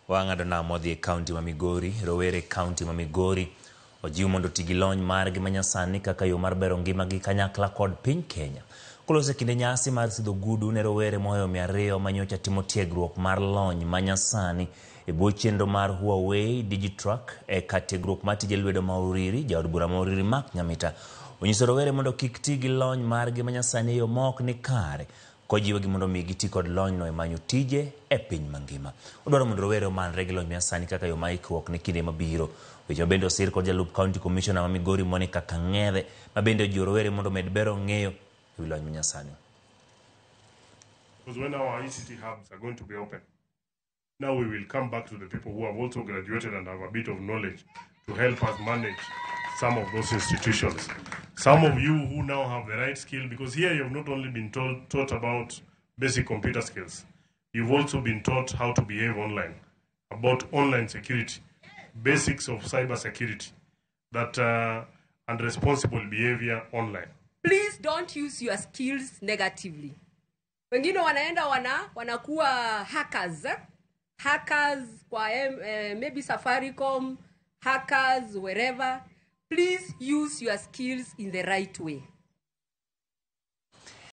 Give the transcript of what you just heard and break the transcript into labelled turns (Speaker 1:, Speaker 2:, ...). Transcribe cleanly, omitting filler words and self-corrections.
Speaker 1: Wang'ado nam modhi e kaunti ma Migori, rowere kaunti ma Migori ojiw mondo tigi lony margi manyasani kaka yo mar bero ngimagi kanyakla kod piny Kenya. Kolose kinde nyasi mar sidho gudu ne rowere mohewo 200 manyocha timo tiegruok mar lony manyasani e bwo chenro mar Huawei Digitruck e katiegruok mar tije lwedo ma Uriri. Jaod bura ma Uriri Mark Nyamita onyiso rowere mondo kik ti gi lony margi manyasani e yo mok ni kare, kojiwogi mondo mi giti kod lony no e manyo tije e piny mangima. Odwaro mondo rowere omanre gi lony manyasani kaka yo ma ikruok ne kinde mabiro. Weche mabende osir kod jalup County Commissioner ma Migori Monica Kang'ethe mabende ojiwo rowere mondo med bero ng'eyo e wi lony manyasani.
Speaker 2: Because when our ICT hubs are going to be open, now we will come back to the people who have also graduated and have a bit of knowledge to help us manage some of those institutions. Some of you who now have the right skill, because here you have not only been taught about basic computer skills, you've also been taught how to behave online, about online security, basics of cyber security, and responsible behavior online.
Speaker 3: Please don't use your skills negatively. Wengine wanaenda wanakuwa hackers kwa maybe Safaricom, hackers wherever. Please use your skills in the right way.